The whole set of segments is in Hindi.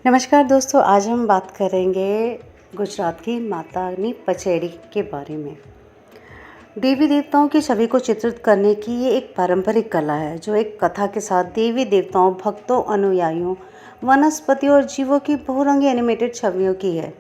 नमस्कार दोस्तों, आज हम बात करेंगे गुजरात की मातानी पचेड़ी के बारे में। देवी देवताओं की छवि को चित्रित करने की ये एक पारंपरिक कला है जो एक कथा के साथ देवी देवताओं, भक्तों, अनुयायियों, वनस्पति और जीवों की बहुरंगी एनिमेटेड छवियों की है।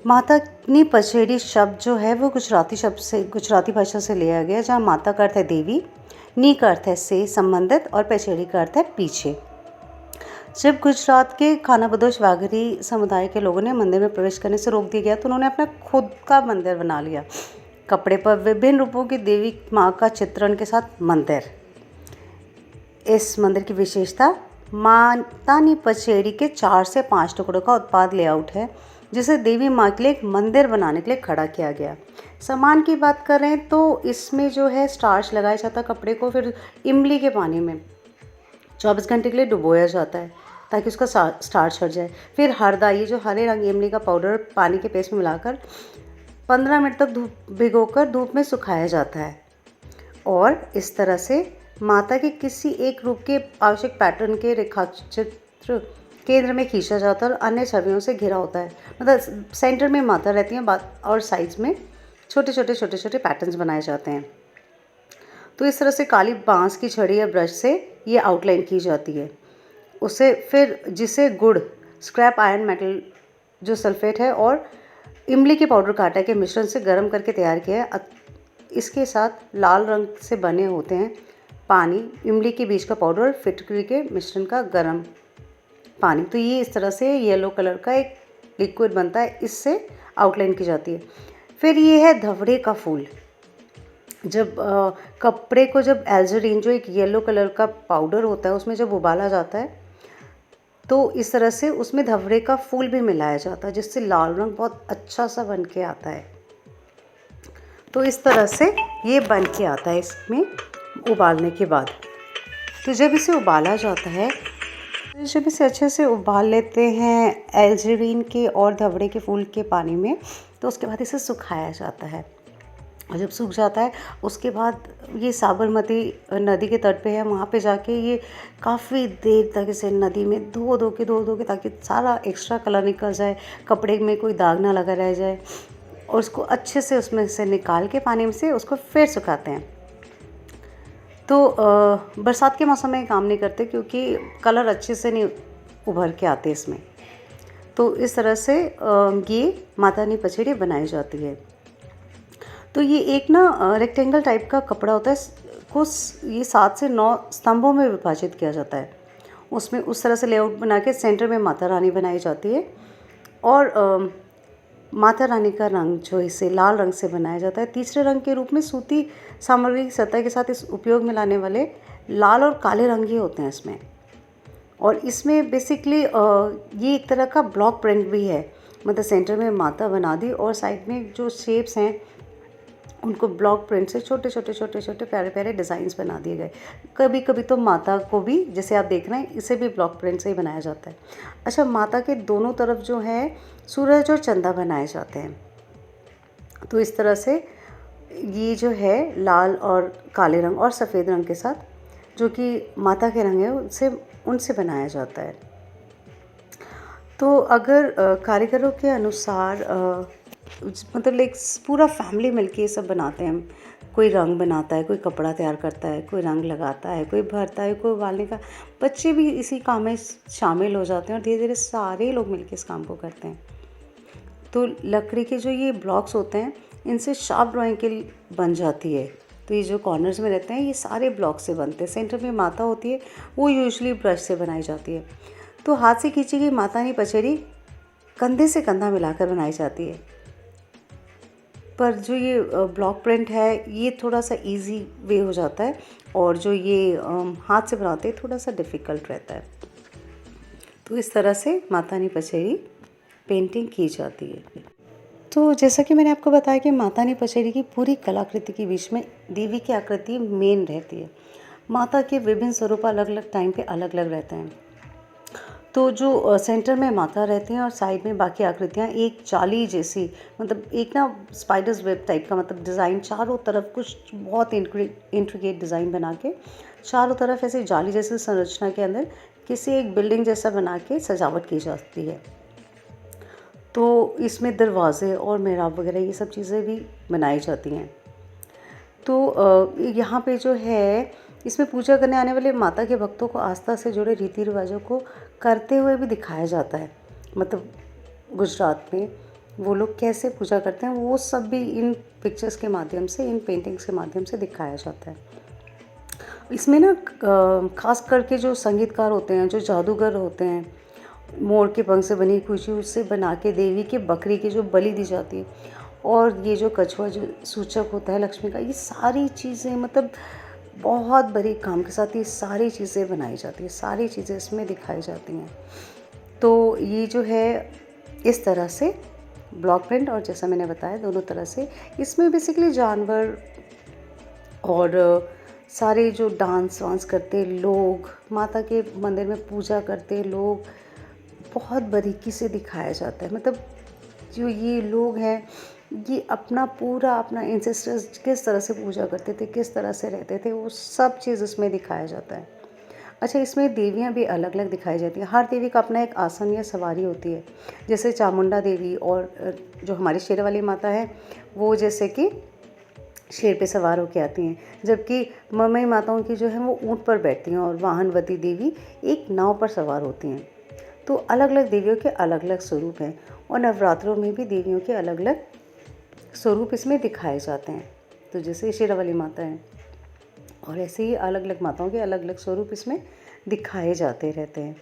मातानी पचेड़ी शब्द जो है वो गुजराती भाषा से लिया गया, जहाँ माता का अर्थ है देवी, नी का अर्थ है से संबंधित और पचेड़ी का अर्थ है पीछे। जब गुजरात के खानाबदोश वाघरी समुदाय के लोगों ने मंदिर में प्रवेश करने से रोक दिया गया तो उन्होंने अपना खुद का मंदिर बना लिया। कपड़े पर विभिन्न रूपों की देवी माँ का चित्रण के साथ मंदिर। इस मंदिर की विशेषता मातानी पचेड़ी के 4 से 5 टुकड़ों का उत्पाद लेआउट है, जिसे देवी माँ के लिए एक मंदिर बनाने के लिए खड़ा किया गया। सामान की बात करें तो इसमें जो है स्टार्च लगाया जाता है कपड़े को, फिर इमली के पानी में 24 घंटे के लिए डुबोया जाता है ताकि उसका स्टार्च हट जाए। फिर हरदा, ये जो हरे रंग इमली का पाउडर पानी के पेस्ट में मिलाकर 15 मिनट तक भिगोकर धूप में सुखाया जाता है और इस तरह से माता के किसी एक रूप के आवश्यक पैटर्न के रेखाचित्र केंद्र में खींचा जाता है और अन्य छवियों से घिरा होता है। मतलब सेंटर में माता रहती है और साइड्स में छोटे छोटे पैटर्न्स बनाए जाते हैं। तो इस तरह से काली बांस की छड़ी या ब्रश से ये आउटलाइन की जाती है। उसे फिर जिसे गुड़, स्क्रैप आयरन मेटल जो सल्फेट है और इमली के पाउडर का आटा के मिश्रण से गर्म करके तैयार किया है। इसके साथ लाल रंग से बने होते हैं पानी, इमली के बीज का पाउडर और फिटकरी के मिश्रण का गर्म पानी। तो ये इस तरह से येलो कलर का एक लिक्विड बनता है, इससे आउटलाइन की जाती है। फिर ये है धवड़े का फूल। जब कपड़े को जब एल्जरीन जो एक येलो कलर का पाउडर होता है उसमें जब उबाला जाता है तो इस तरह से उसमें धवड़े का फूल भी मिलाया जाता है, जिससे लाल रंग बहुत अच्छा सा बन के आता है। तो इस तरह से ये बन के आता है इसमें उबालने के बाद। तो जब इसे उबाला जाता है, जब इसे अच्छे से उबाल लेते हैं एल्जरीन के और धवड़े के फूल के पानी में, तो उसके बाद इसे सुखाया जाता है और जब सूख जाता है उसके बाद ये साबरमती नदी के तट पे है, वहाँ पे जाके ये काफ़ी देर तक इसे नदी में धो के ताकि सारा एक्स्ट्रा कलर निकल जाए, कपड़े में कोई दाग ना लगा रह जाए, और उसको अच्छे से उसमें से निकाल के पानी में से उसको फिर सुखाते हैं। तो बरसात के मौसम में काम नहीं करते क्योंकि कलर अच्छे से नहीं उभर के आते इसमें। तो इस तरह से ये मातानी पचेड़ी बनाई जाती है। तो ये एक ना रेक्टेंगल टाइप का कपड़ा होता है, को ये 7 से 9 स्तंभों में विभाजित किया जाता है। उसमें उस तरह से लेआउट बना के सेंटर में माता रानी बनाई जाती है और माता रानी का रंग जो इसे लाल रंग से बनाया जाता है। तीसरे रंग के रूप में सूती सामग्री की सतह के साथ इस उपयोग में लाने वाले लाल और काले रंग ही होते हैं इसमें। और इसमें बेसिकली ये एक तरह का ब्लॉक प्रिंट भी है, मतलब सेंटर में माता बना दी और साइड में जो शेप्स हैं उनको ब्लॉक प्रिंट से छोटे प्यारे प्यारे डिज़ाइंस बना दिए गए। कभी कभी तो माता को भी, जैसे आप देख रहे हैं, इसे भी ब्लॉक प्रिंट से ही बनाया जाता है। अच्छा, माता के दोनों तरफ जो है सूरज और चंदा बनाए जाते हैं। तो इस तरह से ये जो है लाल और काले रंग और सफ़ेद रंग के साथ जो कि माता के रंग है उनसे बनाया जाता है। तो अगर कारीगरों के अनुसार मतलब लाइक पूरा फैमिली मिलके ये सब बनाते हैं। कोई रंग बनाता है, कोई कपड़ा तैयार करता है, कोई रंग लगाता है, कोई भरता है, कोई उबालने का, बच्चे भी इसी काम में शामिल हो जाते हैं और धीरे धीरे सारे लोग मिलके इस काम को करते हैं। तो लकड़ी के जो ये ब्लॉक्स होते हैं इनसे शार्प ड्राइंग के बन जाती है। तो ये जो कॉर्नर्स में रहते हैं ये सारे ब्लॉक से बनते हैं। सेंटर में माता होती है, वो यूजुअली ब्रश से बनाई जाती है। तो हाथ से खींची गई मातानी पचेड़ी कंधे से कंधा मिलाकर बनाई जाती है, पर जो ये ब्लॉक प्रिंट है ये थोड़ा सा इजी वे हो जाता है और जो ये हाथ से बनाते हैं थोड़ा सा डिफ़िकल्ट रहता है। तो इस तरह से मातानी पचेड़ी पेंटिंग की जाती है। तो जैसा कि मैंने आपको बताया कि मातानी पचेड़ी की पूरी कलाकृति के बीच में देवी की आकृति मेन रहती है। माता के विभिन्न स्वरूप अलग अलग टाइम पे अलग अलग रहते हैं। तो जो सेंटर में माता रहती हैं और साइड में बाकी आकृतियाँ एक जाली जैसी, मतलब एक ना स्पाइडर्स वेब टाइप का, मतलब डिज़ाइन चारों तरफ कुछ बहुत इंट्रिकेट डिज़ाइन बना के चारों तरफ ऐसे जाली जैसी संरचना के अंदर किसी एक बिल्डिंग जैसा बना के सजावट की जाती है। तो इसमें दरवाज़े और मेहराब वगैरह ये सब चीज़ें भी बनाई जाती हैं। तो यहाँ पे जो है इसमें पूजा करने आने वाले माता के भक्तों को आस्था से जुड़े रीति रिवाजों को करते हुए भी दिखाया जाता है। मतलब गुजरात में वो लोग कैसे पूजा करते हैं वो सब भी इन पिक्चर्स के माध्यम से, इन पेंटिंग्स के माध्यम से दिखाया जाता है। इसमें ना ख़ास करके जो संगीतकार होते हैं, जो जादूगर होते हैं, मोर के पंख से बनी खुशी उससे बना के देवी के बकरी की जो बलि दी जाती है, और ये जो कछुआ जो सूचक होता है लक्ष्मी का, ये सारी चीज़ें मतलब बहुत बारीक काम के साथ ये सारी चीज़ें बनाई जाती हैं, सारी चीज़ें इसमें दिखाई जाती हैं। तो ये जो है इस तरह से ब्लॉक प्रिंट और जैसा मैंने बताया दोनों तरह से इसमें बेसिकली जानवर और सारे जो डांस वांस करते लोग, माता के मंदिर में पूजा करते लोग, बहुत बारीकी से दिखाया जाता है। मतलब जो ये लोग हैं ये अपना एंसेस्टर्स किस तरह से पूजा करते थे, किस तरह से रहते थे, वो सब चीज़ इसमें दिखाया जाता है। अच्छा, इसमें देवियाँ भी अलग अलग दिखाई जाती हैं। हर देवी का अपना एक आसन या सवारी होती है। जैसे चामुंडा देवी और जो हमारी शेर वाली माता है वो जैसे कि शेर पे सवार होकर आती हैं, जबकि ममई माताओं की जो है वो ऊँट पर बैठती हैं और वाहनवती देवी एक नाव पर सवार होती हैं। तो अलग अलग देवियों के अलग अलग स्वरूप हैं और नवरात्रों में भी देवियों के अलग अलग स्वरूप इसमें दिखाए जाते हैं। तो जैसे शेरा वाली माता है और ऐसे ही अलग अलग माताओं के अलग अलग स्वरूप इसमें दिखाए जाते रहते हैं।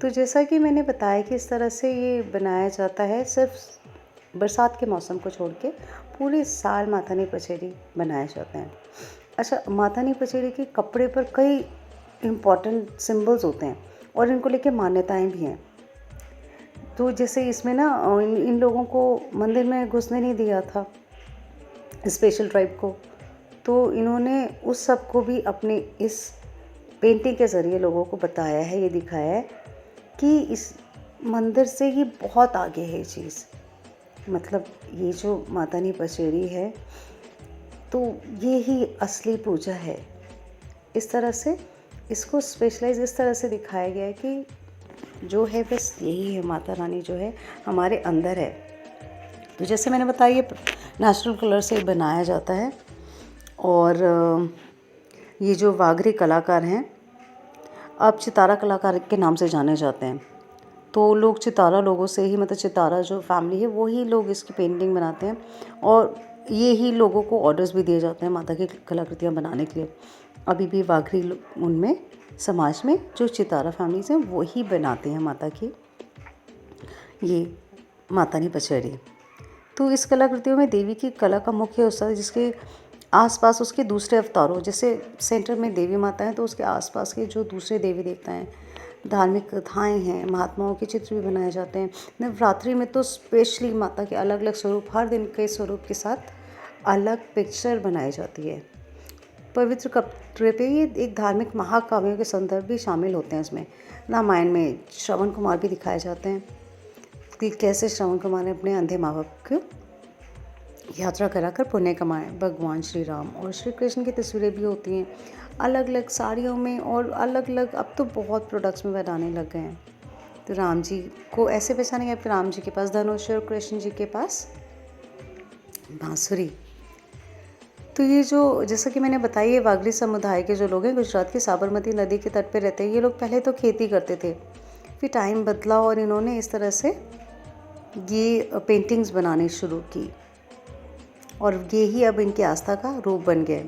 तो जैसा कि मैंने बताया कि इस तरह से ये बनाया जाता है, सिर्फ बरसात के मौसम को छोड़ के पूरे साल मातानी पचेरी बनाया जाता है। अच्छा, मातानी पचेरी के कपड़े पर कई इम्पॉर्टेंट सिंबल्स होते हैं और इनको लेके मान्यताएं भी हैं। तो जैसे इसमें ना इन लोगों को मंदिर में घुसने नहीं दिया था, स्पेशल ट्राइब को, तो इन्होंने उस सब को भी अपने इस पेंटिंग के ज़रिए लोगों को बताया है, ये दिखाया है कि इस मंदिर से ये बहुत आगे है ये चीज़। मतलब ये जो मातानी पचेरी है तो ये ही असली पूजा है। इस तरह से इसको स्पेशलाइज इस तरह से दिखाया गया है कि जो है बस यही है, माता रानी जो है हमारे अंदर है। तो जैसे मैंने बताया ये नेचुरल कलर से बनाया जाता है और ये जो वाघरी कलाकार हैं अब चितारा कलाकार के नाम से जाने जाते हैं। तो लोग चितारा लोगों से ही, मतलब चितारा जो फैमिली है वही लोग इसकी पेंटिंग बनाते हैं और ये ही लोगों को ऑर्डर्स भी दिए जाते हैं माता की कलाकृतियाँ बनाने के लिए। अभी भी वाघरी उनमें समाज में जो चितारा फैमिलीज हैं वही बनाते हैं माता की ये मातानी पचेरी। तो इस कलाकृतियों में देवी की कला का मुख्य हिस्सा है जिसके आसपास उसके दूसरे अवतारों, जैसे सेंटर में देवी माता है तो उसके आसपास के जो दूसरे देवी देवता हैं, धार्मिक कथाएँ हैं, महात्माओं के चित्र भी बनाए जाते हैं। नवरात्रि में तो स्पेशली माता के अलग अलग स्वरूप, हर दिन के स्वरूप के साथ अलग पिक्चर बनाई जाती है। पवित्र कपड़े पे ये एक धार्मिक महाकाव्यों के संदर्भ भी शामिल होते हैं इसमें। रामायण में श्रवण कुमार भी दिखाए जाते हैं कि कैसे श्रवण कुमार ने अपने अंधे माँ बाप को यात्रा कराकर पुण्य कमाए। भगवान श्री राम और श्री कृष्ण की तस्वीरें भी होती हैं अलग अलग साड़ियों में और अलग अलग, अब तो बहुत प्रोडक्ट्स में बनाने लग गए हैं। तो राम जी को ऐसे पहचाने गए, राम जी के पास धनुष और कृष्ण जी के पास बांसुरी। तो ये जो जैसा कि मैंने बताया ये वागरी समुदाय के जो लोग हैं गुजरात की साबरमती नदी के तट पे रहते हैं। ये लोग पहले तो खेती करते थे, फिर टाइम बदला और इन्होंने इस तरह से ये पेंटिंग्स बनानी शुरू की और ये ही अब इनकी आस्था का रूप बन गए।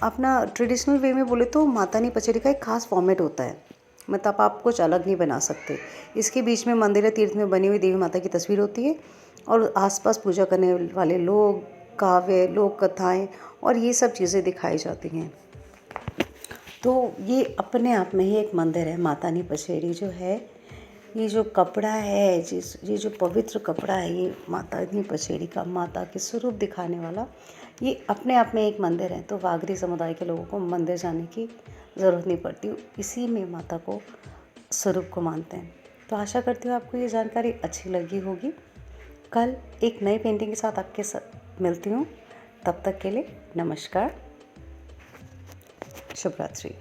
अपना ट्रेडिशनल वे में बोले तो मातानी पचेरी का एक खास फॉर्मेट होता है, मतलब आप कुछ अलग नहीं बना सकते। इसके बीच में मंदिर या तीर्थ में बनी हुई देवी माता की तस्वीर होती है और आसपास पूजा करने वाले लोग, काव्य, लोक कथाएँ और ये सब चीज़ें दिखाई जाती हैं। तो ये अपने आप में ही एक मंदिर है। मातानी पचेरी जो है, ये जो कपड़ा है, ये जो पवित्र कपड़ा है, ये मातानी पचेरी का, माता के स्वरूप दिखाने वाला, ये अपने आप में एक मंदिर है। तो वागरी समुदाय के लोगों को मंदिर जाने की ज़रूरत नहीं पड़ती, इसी में माता को स्वरूप को मानते हैं। तो आशा करती हूँ आपको ये जानकारी अच्छी लगी होगी। कल एक नई पेंटिंग के साथ आपके साथ मिलती हूँ। तब तक के लिए नमस्कार, शुभ रात्रि।